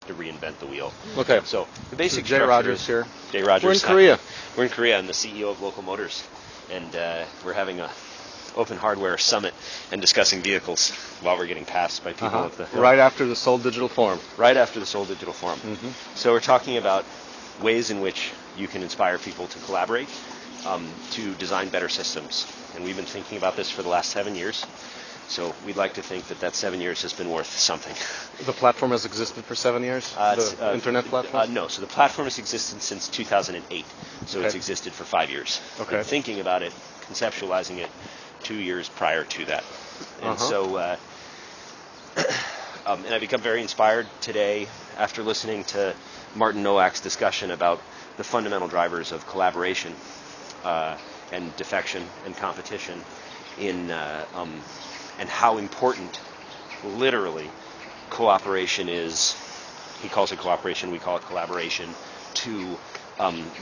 to reinvent the wheel. Okay. So the basic Jay structure Rogers is, here. Jay Rogers. We're in Korea. We're in Korea. I'm the CEO of Local Motors, and we're having a open hardware summit and discussing vehicles while we're getting passed by people at the hill. Right after the Seoul Digital Forum. Right after the Seoul Digital Forum. So we're talking about ways in which you can inspire people to collaborate to design better systems. And we've been thinking about this for the last 7 years. So we'd like to think that 7 years has been worth something. The platform has existed for 7 years? The internet platform? No. So the platform has existed since 2008. So it's existed for 5 years. Okay. And thinking about it, conceptualizing it 2 years prior to that. And so and I become very inspired today after listening to Martin Nowak's discussion about the fundamental drivers of collaboration and defection and competition in and how important, literally, cooperation is. He calls it cooperation, we call it collaboration, to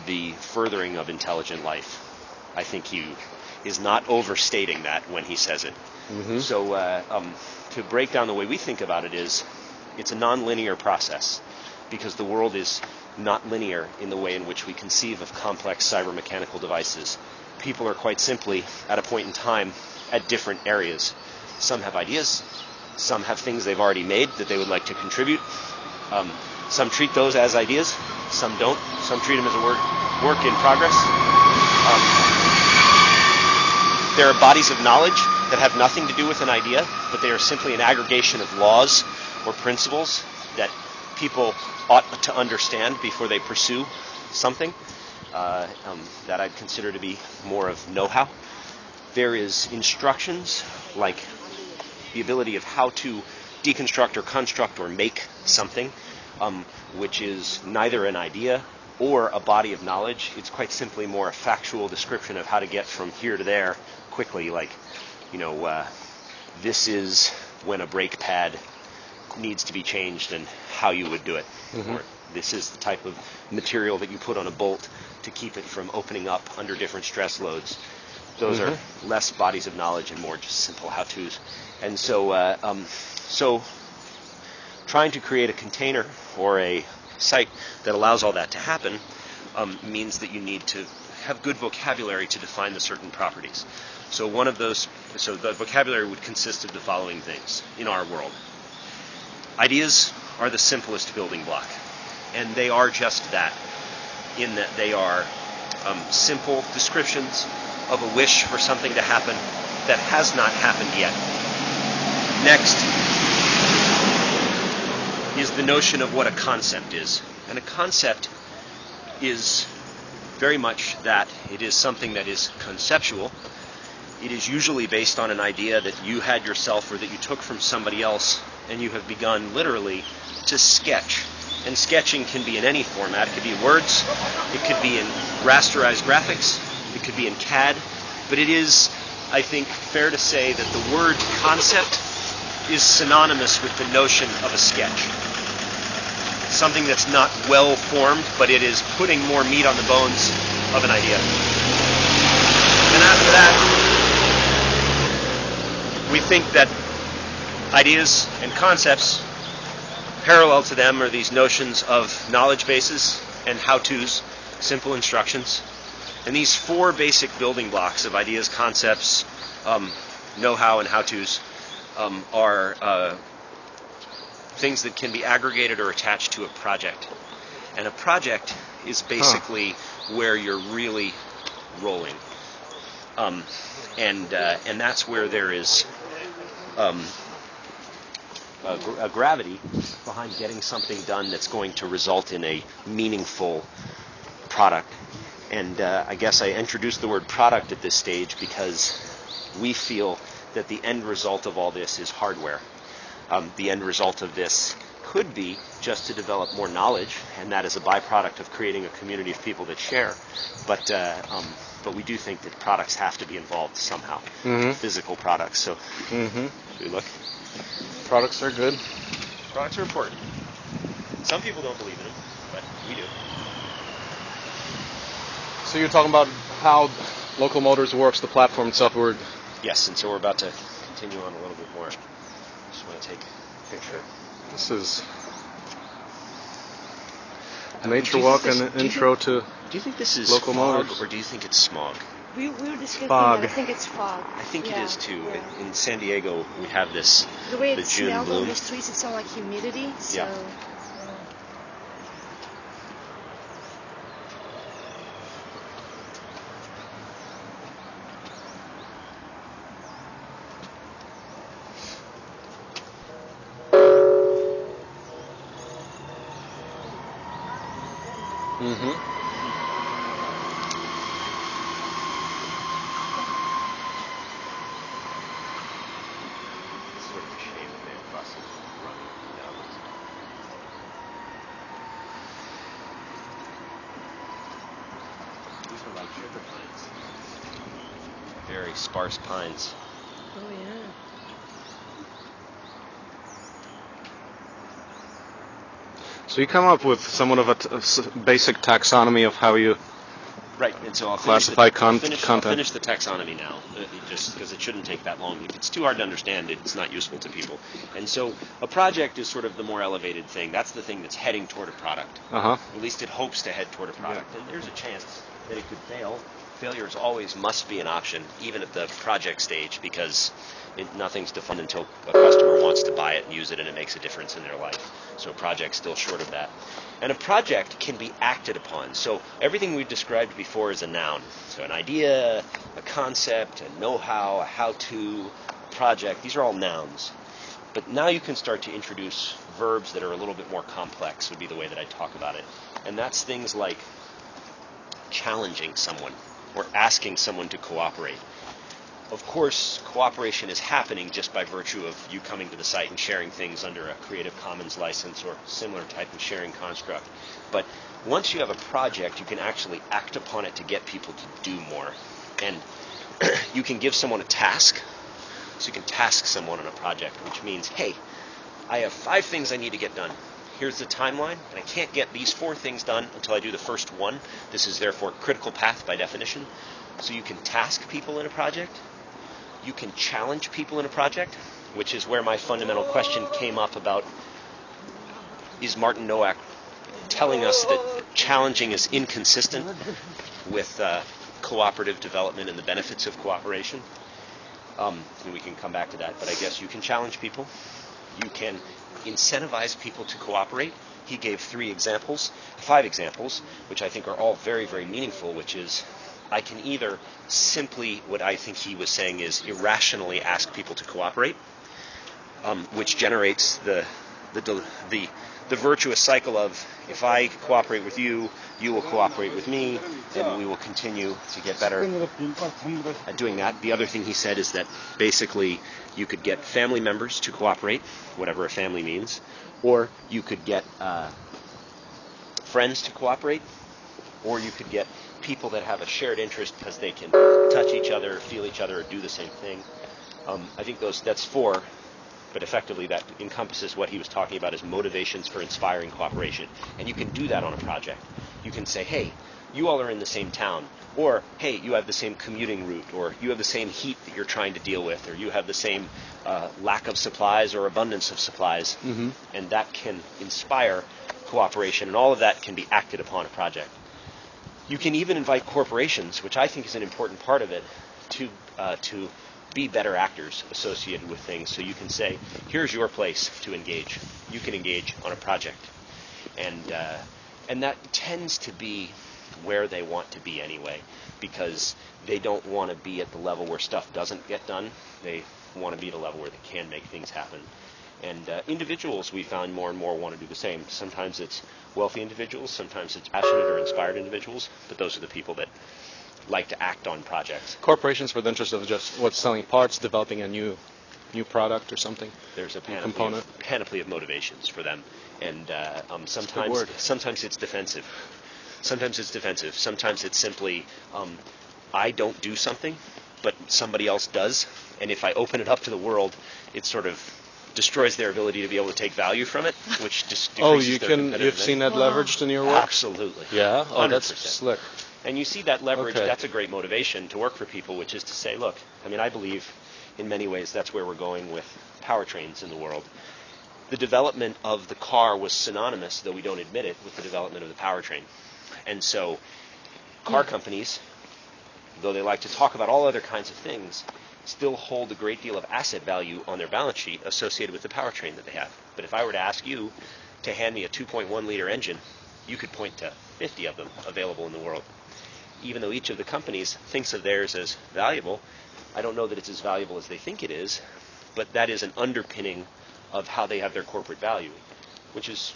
the furthering of intelligent life. I think he is not overstating that when he says it. So to break down the way we think about it is, it's a non-linear process, because the world is not linear in the way in which we conceive of complex cyber-mechanical devices. People are quite simply, at a point in time, at different areas. Some have ideas, some have things they've already made that they would like to contribute. Some treat those as ideas, some don't. Some treat them as a work in progress. There are bodies of knowledge that have nothing to do with an idea, but they are simply an aggregation of laws or principles that people ought to understand before they pursue something that I'd consider to be more of know-how. There is instructions, like the ability of how to deconstruct or construct or make something, which is neither an idea or a body of knowledge. It's quite simply more a factual description of how to get from here to there quickly, like, this is when a brake pad needs to be changed and how you would do it. Or this is the type of material that you put on a bolt to keep it from opening up under different stress loads. Those are less bodies of knowledge and more just simple how-tos. And so, so trying to create a container or a site that allows all that to happen means that you need to have good vocabulary to define the certain properties. So one of those, so the vocabulary would consist of the following things in our world. Ideas are the simplest building block, and they are just that, in that they are simple descriptions of a wish for something to happen that has not happened yet. Next is the notion of what a concept is. And a concept is very much that. It is something that is conceptual. It is usually based on an idea that you had yourself or that you took from somebody else, and you have begun literally to sketch. And sketching can be in any format. It could be in words, it could be in rasterized graphics, it could be in CAD, but it is, I think, fair to say that the word concept is synonymous with the notion of a sketch. Something that's not well formed, but it is putting more meat on the bones of an idea. And after that, we think that ideas and concepts, parallel to them are these notions of knowledge bases and how-tos, simple instructions. And these four basic building blocks of ideas, concepts, know-how, and how-tos are things that can be aggregated or attached to a project. And a project is basically where you're really rolling. And that's where there is a gravity behind getting something done that's going to result in a meaningful product. And I guess I introduced the word product at this stage because we feel that the end result of all this is hardware. The end result of this could be just to develop more knowledge, and that is a byproduct of creating a community of people that share. But we do think that products have to be involved somehow, physical products. So, should we look? Products are good. Products are important. Some people don't believe in them, but we do. So you're talking about how Local Motors works, the platform itself. Yes, and so we're about to continue on a little bit more. Just want to take a picture. This is nature Do you walk think and this- do you intro think- to Do you think this is Local fog, motors. or do you think it's smog? We were discussing Fog. that. I think it's fog. I think it Yeah, is too. yeah. In San Diego, we have this The way the it June smelled bloom. on the streets, it sounded like humidity. So, Yeah. Mm-hmm. It's sort of a shame that they have buses running down this. These are like sugar pines. Very sparse pines. oh yeah. So you come up with somewhat of a basic taxonomy of how you Right, and so I'll Classify finish I'll content. finish the taxonomy now, just because it shouldn't take that long. If it's too hard to understand, it's not useful to people. And so a project is sort of the more elevated thing. That's the thing that's heading toward a product. Uh-huh. At least it hopes to head toward a product. And there's a chance that it could fail. Failures always must be an option, even at the project stage, because nothing's defined until a customer wants to buy it and use it, and it makes a difference in their life. So a project's still short of that. And a project can be acted upon. So everything we've described before is a noun. So an idea, a concept, a know-how, a how-to, a project, these are all nouns. But now you can start to introduce verbs that are a little bit more complex, would be the way that I talk about it. And that's things like challenging someone or asking someone to cooperate. Of course, cooperation is happening just by virtue of you coming to the site and sharing things under a Creative Commons license or similar type of sharing construct. But once you have a project, you can actually act upon it to get people to do more. And you can give someone a task. So you can task someone on a project, which means, hey, I have 5 things I need to get done. Here's the timeline, and I can't get these 4 things done until I do the first one. This is therefore critical path by definition. So you can task people in a project. You can challenge people in a project, which is where my fundamental question came up about, is Martin Nowak telling us that challenging is inconsistent with cooperative development and the benefits of cooperation? And we can come back to that, but I guess you can challenge people. You can incentivize people to cooperate. He gave 5 examples, which I think are all very, very meaningful, which is I can either simply, what I think he was saying is irrationally ask people to cooperate, which generates the virtuous cycle of if I cooperate with you, you will cooperate with me, and we will continue to get better at doing that. The other thing he said is that basically you could get family members to cooperate, whatever a family means, or you could get friends to cooperate, or you could get people that have a shared interest because they can touch each other, feel each other, or do the same thing. I think that's 4, but effectively that encompasses what he was talking about as motivations for inspiring cooperation. And you can do that on a project. You can say, hey, you all are in the same town, or hey, you have the same commuting route, or you have the same heat that you're trying to deal with, or you have the same lack of supplies or abundance of supplies, and that can inspire cooperation, and all of that can be acted upon a project. You can even invite corporations, which I think is an important part of it, to be better actors associated with things. So you can say, here's your place to engage. You can engage on a project. And that tends to be where they want to be anyway, because they don't want to be at the level where stuff doesn't get done. They want to be at a level where they can make things happen. And individuals, we found more and more want to do the same. Sometimes it's wealthy individuals, sometimes it's passionate or inspired individuals, but those are the people that like to act on projects. corporations for the interest of just selling parts, developing a new product or something. There's a component. panoply of motivations for them, and good sometimes it's defensive. Sometimes it's simply I don't do something, but somebody else does, and if I open it up to the world, it sort of destroys their ability to be able to take value from it, which just decreases their competitiveness. You've seen that leveraged in your work? Absolutely. Yeah? Oh, that's 100%. slick. And you see that leverage, Okay. that's a great motivation to work for people, which is to say, look, I mean, I believe in many ways that's where we're going with powertrains in the world. the development of the car was synonymous, though we don't admit it, with the development of the powertrain. And so car companies, though they like to talk about all other kinds of things, still hold a great deal of asset value on their balance sheet associated with the powertrain that they have. But if I were to ask you to hand me a 2.1 liter engine, you could point to 50 of them available in the world. Even though each of the companies thinks of theirs as valuable, I don't know that it's as valuable as they think it is, but that is an underpinning of how they have their corporate value, which is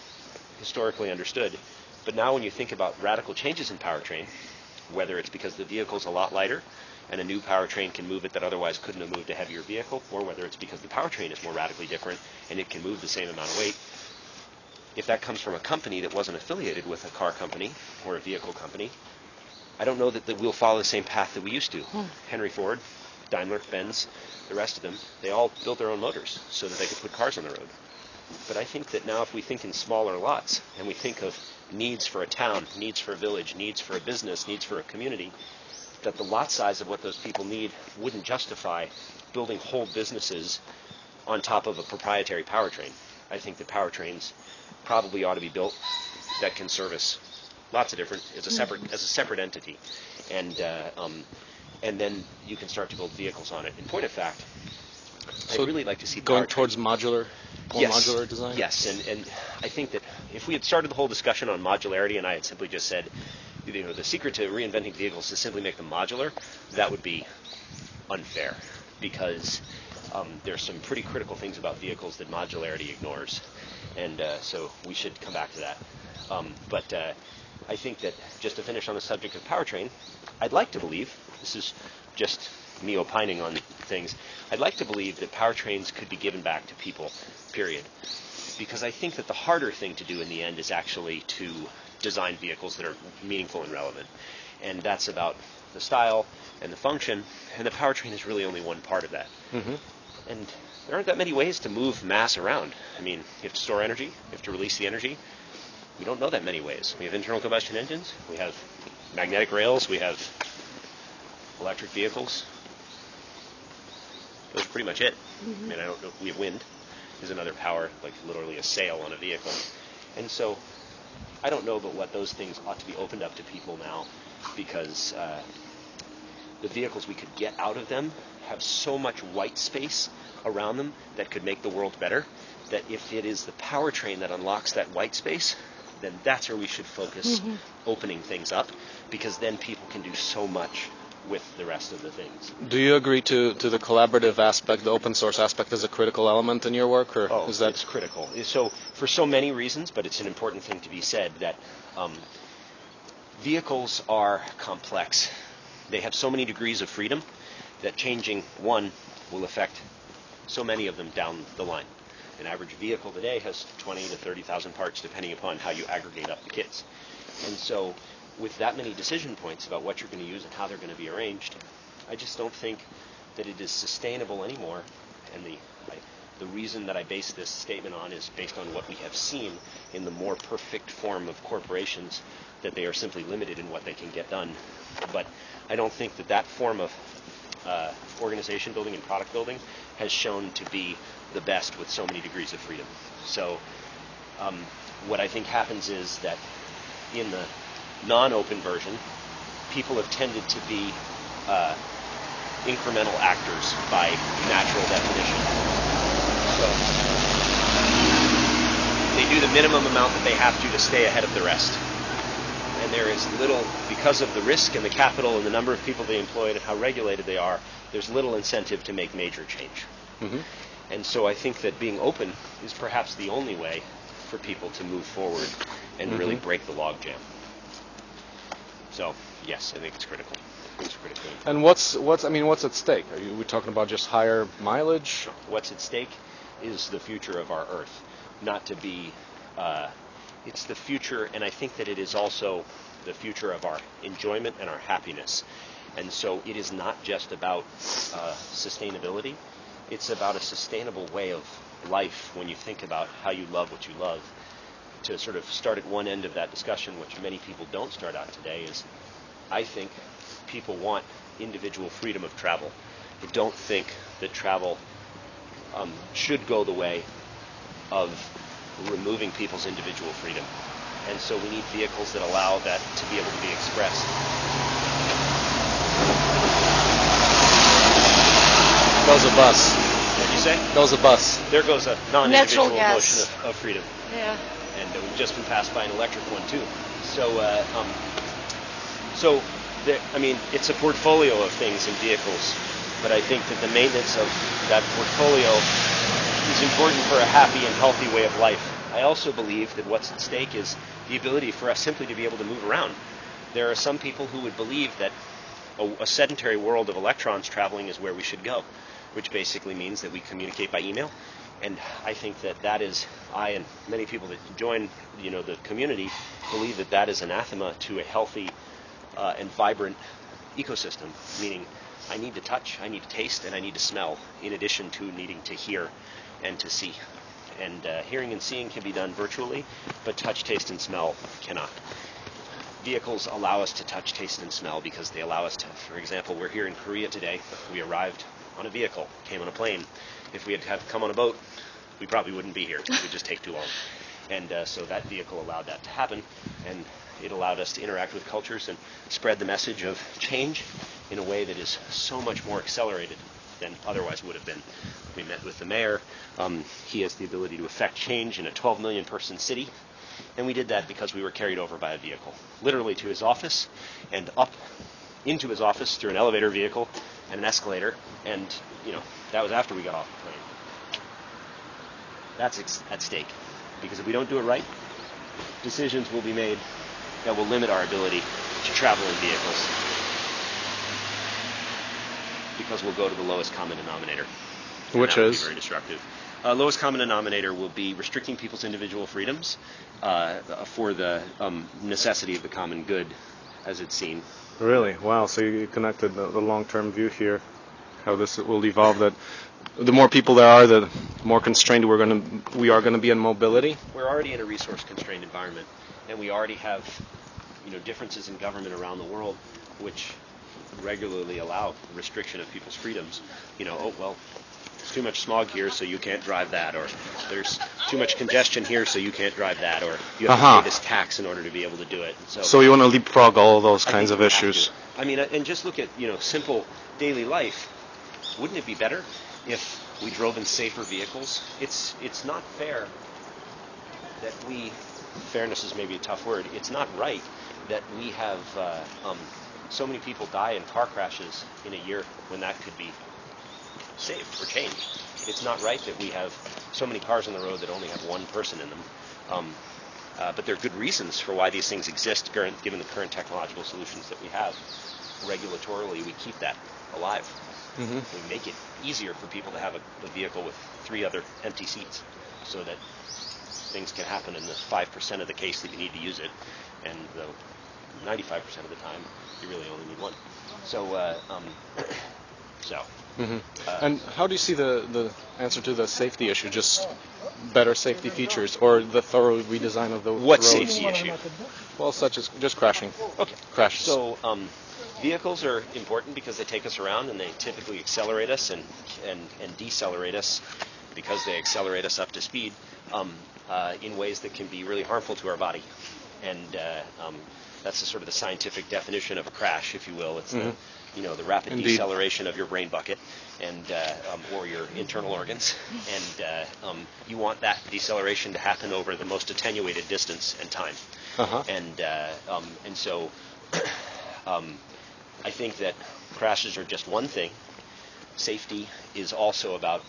historically understood. But now when you think about radical changes in powertrain, whether it's because the vehicle's a lot lighter and a new powertrain can move it that otherwise couldn't have moved a heavier vehicle, or whether it's because the powertrain is more radically different and it can move the same amount of weight, if that comes from a company that wasn't affiliated with a car company or a vehicle company, I don't know that we'll follow the same path that we used to. Henry Ford, Daimler, Benz, the rest of them, they all built their own motors so that they could put cars on the road. But I think that now if we think in smaller lots and we think of needs for a town, needs for a village, needs for a business, needs for a community, that the lot size of what those people need wouldn't justify building whole businesses on top of a proprietary powertrain. I think that powertrains probably ought to be built that can service lots of different as a separate entity, and then you can start to build vehicles on it. In point of fact, So I'd really like to see going powertrain- towards modular, more Yes. modular design. Yes, and I think that if we had started the whole discussion on modularity and I had simply just said, the secret to reinventing vehicles is to simply make them modular, that would be unfair, because there's some pretty critical things about vehicles that modularity ignores, and so we should come back to that. But I think that, just to finish on the subject of powertrain, I'd like to believe, this is just me opining on things, I'd like to believe that powertrains could be given back to people, period. Because I think that the harder thing to do in the end is actually to design vehicles that are meaningful and relevant. And that's about the style and the function, and the powertrain is really only one part of that. Mm-hmm. And there aren't that many ways to move mass around. I mean, you have to store energy, you have to release the energy. We don't know that many ways. We have internal combustion engines, we have magnetic rails, we have electric vehicles. That's pretty much it. I mean, I don't know. We have wind is another power, like literally a sail on a vehicle. And so I don't know but what those things ought to be opened up to people now, because the vehicles we could get out of them have so much white space around them that could make the world better, that if it is the powertrain that unlocks that white space, then that's where we should focus opening things up, because then people can do so much with the rest of the things. Do you agree to the collaborative aspect, the open source aspect, as a critical element in your work, or is that? It's critical. So for so many reasons, but it's an important thing to be said, that vehicles are complex. They have so many degrees of freedom that changing one will affect so many of them down the line. An average vehicle today has 20 to 30,000 parts, depending upon how you aggregate up the kits. And so with that many decision points about what you're going to use and how they're going to be arranged, I just don't think that it is sustainable anymore. And the reason that I base this statement on is based on what we have seen in the more perfect form of corporations, that they are simply limited in what they can get done. But I don't think that that form of organization building and product building has shown to be the best with so many degrees of freedom. So what I think happens is that in the non-open version, people have tended to be incremental actors by natural definition. So they do the minimum amount that they have to stay ahead of the rest. And there is little, because of the risk and the capital and the number of people they employ and how regulated they are, there's little incentive to make major change. Mm-hmm. And so I think that being open is perhaps the only way for people to move forward and really break the logjam. So, yes, I think it's critical. It's critical. And what's at stake? Are we talking about just higher mileage? What's at stake is the future of our Earth. Not to be, it's the future, and I think that it is also the future of our enjoyment and our happiness. And so it is not just about sustainability. It's about a sustainable way of life when you think about how you love what you love. To sort of start at one end of that discussion, which many people don't start out today, is I think people want individual freedom of travel. I don't think that travel should go the way of removing people's individual freedom. And so we need vehicles that allow that to be able to be expressed. That was a bus. What did you say? That was a bus. There goes a non-individual Natural gas. motion of freedom. Yeah. And we've just been passed by an electric one too. So I mean, it's a portfolio of things in vehicles, but I think that the maintenance of that portfolio is important for a happy and healthy way of life. I also believe that what's at stake is the ability for us simply to be able to move around. There are some people who would believe that a sedentary world of electrons traveling is where we should go, which basically means that we communicate by email. And I think that is, I and many people that join, the community believe that that is anathema to a healthy and vibrant ecosystem, meaning I need to touch, I need to taste, and I need to smell, in addition to needing to hear and to see. And hearing and seeing can be done virtually, but touch, taste, and smell cannot. Vehicles allow us to touch, taste, and smell because they allow us to, for example, we're here in Korea today. We arrived on a vehicle, came on a plane. If we had come on a boat, we probably wouldn't be here. It would just take too long. And so that vehicle allowed that to happen, and it allowed us to interact with cultures and spread the message of change in a way that is so much more accelerated than otherwise would have been. We met with the mayor. He has the ability to affect change in a 12 million person city. And we did that because we were carried over by a vehicle, literally to his office and up into his office through an elevator vehicle and an escalator. And, that was after we got off the plane. That's at stake. Because if we don't do it right, decisions will be made that will limit our ability to travel in vehicles. Because we'll go to the lowest common denominator. Which that will is? be very disruptive. Lowest common denominator will be restricting people's individual freedoms for the necessity of the common good, as it's seen. Really? Wow. So you connected the long-term view here, how this will evolve. That the more people there are, the more constrained we are going to be in mobility. We're already in a resource-constrained environment, and we already have, differences in government around the world, which regularly allow restriction of people's freedoms. There's too much smog here, so you can't drive that, or there's too much congestion here, so you can't drive that, or you have to pay this tax in order to be able to do it. So you want to leapfrog all those kinds of issues. I mean, and just look at, simple daily life. Wouldn't it be better if we drove in safer vehicles? It's not fair that fairness is maybe a tough word, it's not right that we have so many people die in car crashes in a year when that could be saved or changed. It's not right that we have so many cars on the road that only have one person in them. But there are good reasons for why these things exist, given the current technological solutions that we have. Regulatorily, we keep that alive. Mm-hmm. We make it easier for people to have a vehicle with 3 other empty seats so that things can happen in the 5% of the case that you need to use it, and the 95% of the time, you really only need one. Mm-hmm. And how do you see the answer to the safety issue? Just better safety features, or the thorough redesign of the What roads? safety issue? Well, such as just crashing. Okay. Crashes. So vehicles are important because they take us around, and they typically accelerate us and decelerate us because they accelerate us up to speed in ways that can be really harmful to our body. And that's sort of the scientific definition of a crash, if you will. It's the rapid deceleration of your brain bucket and or your internal organs, and you want that deceleration to happen over the most attenuated distance and time. Uh-huh. And so I think that crashes are just one thing. Safety is also about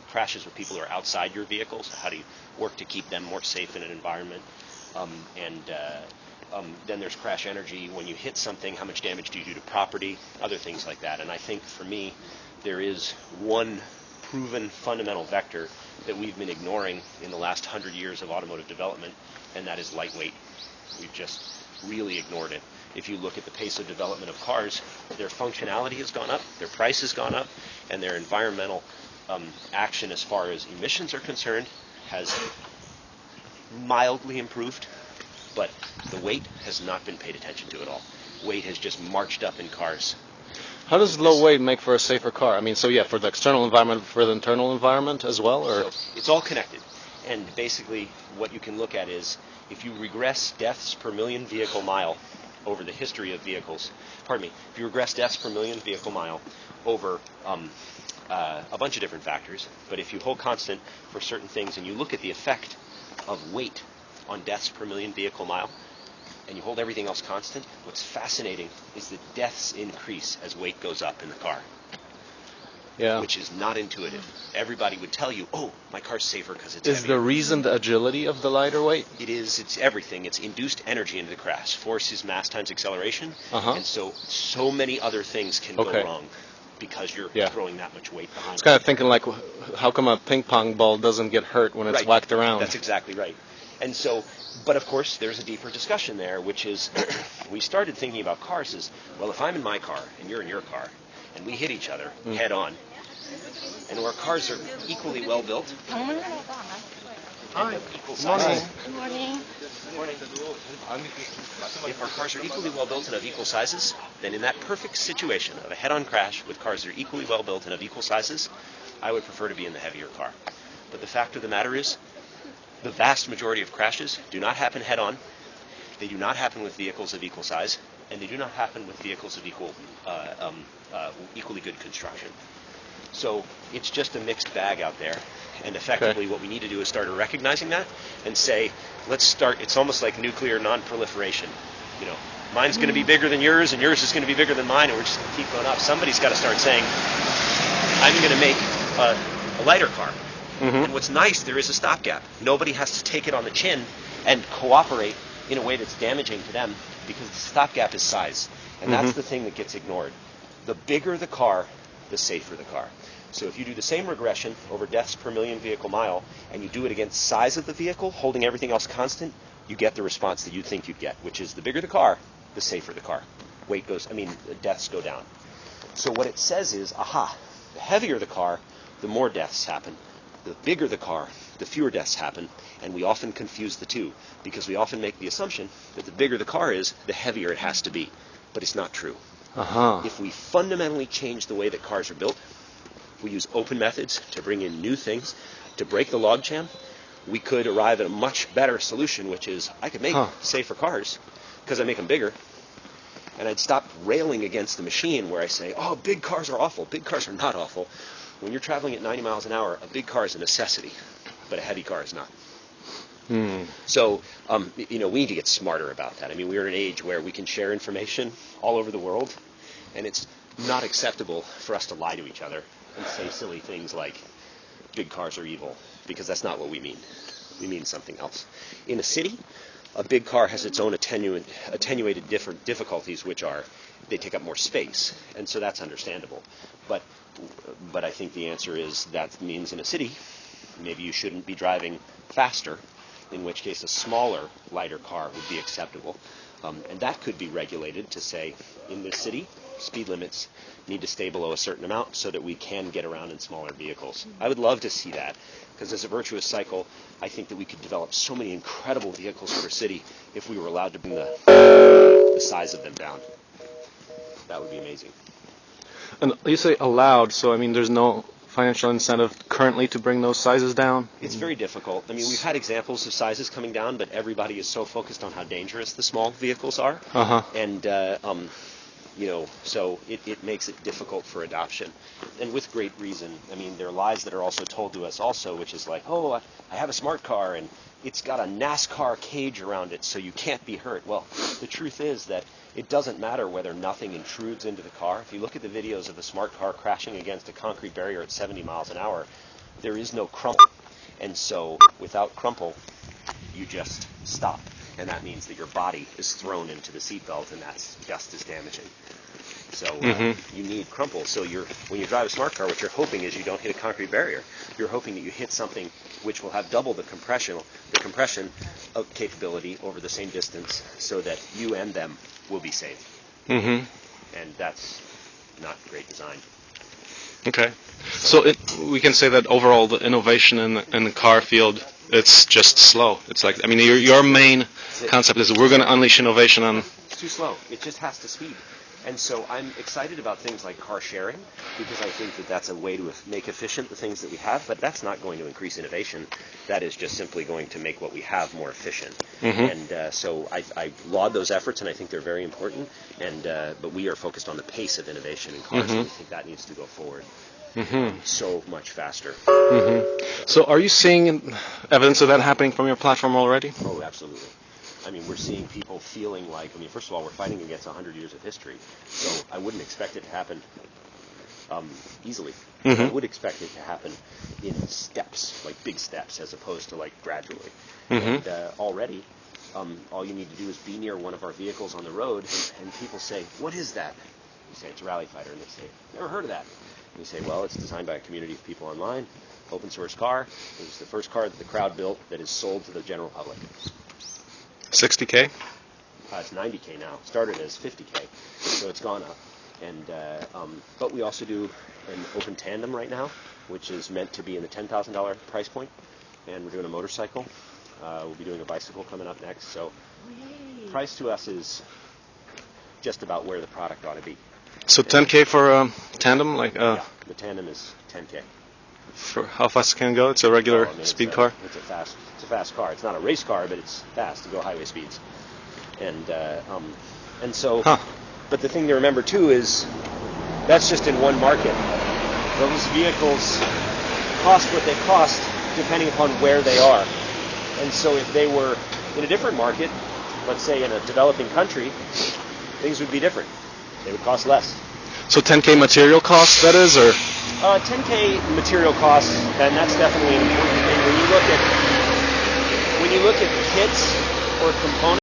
crashes with people who are outside your vehicles. How do you work to keep them more safe in an environment? Then there's crash energy. When you hit something, how much damage do you do to property? Other things like that. And I think for me, there is one proven fundamental vector that we've been ignoring in the last 100 years of automotive development, and that is lightweight. We've just really ignored it. If you look at the pace of development of cars, their functionality has gone up, their price has gone up, and their environmental action as far as emissions are concerned has mildly improved, but the weight has not been paid attention to at all. Weight has just marched up in cars. How does low weight make for a safer car? I mean, so yeah, for the external environment, for the internal environment as well, or? So it's all connected. And basically what you can look at is if you regress deaths per million vehicle mile over the history of vehicles, if you regress deaths per million vehicle mile over a bunch of different factors, but if you hold constant for certain things and you look at the effect of weight on deaths per million vehicle mile, and you hold everything else constant, what's fascinating is that deaths increase as weight goes up in the car. Yeah. Which is not intuitive. Everybody would tell you, oh, my car's safer because it's Is heavier. the reason the agility of the lighter weight? It is. It's everything. It's induced energy into the crash. Force is mass times acceleration. And so many other things can go wrong because you're throwing that much weight behind it. It's kind of thinking like, how come a ping pong ball doesn't get hurt when it's whacked around? That's exactly right. And so, but of course, there's a deeper discussion there, which is, we started thinking about cars as, well, if I'm in my car and you're in your car, and we hit each other head on, and our cars are equally well built, equal size. Good morning. If our cars are equally well built and of equal sizes, then in that perfect situation of a head-on crash with cars that are equally well built and of equal sizes, I would prefer to be in the heavier car. But the fact of the matter is, the vast majority of crashes do not happen head-on. They do not happen with vehicles of equal size, and they do not happen with vehicles of equally good construction. So it's just a mixed bag out there. And effectively what we need to do is start recognizing that and say, let's start, it's almost like nuclear non-proliferation. You know, mine's going to be bigger than yours and yours is going to be bigger than mine and we're just going to keep going up. Somebody's got to start saying, I'm going to make a lighter car. And what's nice, there is a stopgap. Nobody has to take it on the chin and cooperate in a way that's damaging to them because the stopgap is size. And that's the thing that gets ignored. The bigger the car, the safer the car. So if you do the same regression over deaths per million vehicle mile and you do it against size of the vehicle, holding everything else constant, you get the response that you'd think you'd get, which is the bigger the car, the safer the car. Deaths go down. So what it says is, the heavier the car, the more deaths happen. The bigger the car, the fewer deaths happen, and we often confuse the two because we often make the assumption that the bigger the car is, the heavier it has to be. But it's not true. If we fundamentally change the way that cars are built, we use open methods to bring in new things, to break the logjam, we could arrive at a much better solution, which is I could make safer cars because I make them bigger, and I'd stop railing against the machine where I say, oh, big cars are awful. Big cars are not awful. When you're traveling at 90 miles an hour, a big car is a necessity, but a heavy car is not. So, we need to get smarter about that. I mean, we're in an age where we can share information all over the world, and it's not acceptable for us to lie to each other and say silly things like big cars are evil, because that's not what we mean. We mean something else. In a city, a big car has its own attenuated difficulties, which are they take up more space, and so that's understandable. But I think the answer is that means in a city, maybe you shouldn't be driving faster, in which case a smaller, lighter car would be acceptable. And that could be regulated to say, in this city, speed limits need to stay below a certain amount so that we can get around in smaller vehicles. I would love to see that, because as a virtuous cycle, I think that we could develop so many incredible vehicles for a city if we were allowed to bring the size of them down. That would be amazing. And you say allowed, so I mean there's no financial incentive currently to bring those sizes down? It's very difficult. I mean, we've had examples of sizes coming down, but everybody is so focused on how dangerous the small vehicles are. And so it makes it difficult for adoption, and with great reason. I mean, there are lies that are also told to us also, which is like, oh, I have a smart car, and it's got a NASCAR cage around it, so you can't be hurt. Well, the truth is that it doesn't matter whether nothing intrudes into the car. If you look at the videos of a smart car crashing against a concrete barrier at 70 miles an hour, there is no crumple. And so without crumple, you just stop. And that means that your body is thrown into the seatbelt, and that's just as damaging. So you need crumple. So when you drive a smart car, what you're hoping is you don't hit a concrete barrier. You're hoping that you hit something which will have double the compression of capability over the same distance, so that you and them will be safe. And that's not great design. Okay. So we can say that overall the innovation in the car field, it's just slow. It's like, I mean, your main concept is we're going to unleash innovation on... It's too slow. It just has to speed. And so I'm excited about things like car sharing because I think that that's a way to make efficient the things that we have, but that's not going to increase innovation. That is just simply going to make what we have more efficient. And so I laud those efforts, and I think they're very important. And but we are focused on the pace of innovation in cars, and we think that needs to go forward so much faster. So are you seeing evidence of that happening from your platform already? Oh, absolutely. I mean, we're seeing people feeling like, I mean, first of all, we're fighting against 100 years of history, so I wouldn't expect it to happen easily. I would expect it to happen in steps, like big steps, as opposed to like gradually. And already, all you need to do is be near one of our vehicles on the road, and people say, "What is that?" You say, "It's a Rally Fighter," and they say, "Never heard of that." And you say, "Well, it's designed by a community of people online, open source car. It was the first car that the crowd built that is sold to the general public." 60K? It's 90K now. Started as 50K, so it's gone up. And but we also do an open tandem right now, which is meant to be in the $10,000 price point. And we're doing a motorcycle. We'll be doing a bicycle coming up next. So price to us is just about where the product ought to be. So 10K for tandem? Yeah, the tandem is 10K. For how fast can it go? It's a regular speed car? It's a fast car. It's not a race car, but it's fast to go highway speeds. And so, but the thing to remember too is that's just in one market. Those vehicles cost what they cost depending upon where they are. And so if they were in a different market, let's say in a developing country, things would be different. They would cost less. So 10K material cost, that is, or? 10K material costs, and that's definitely an important thing. When you look at kits or components,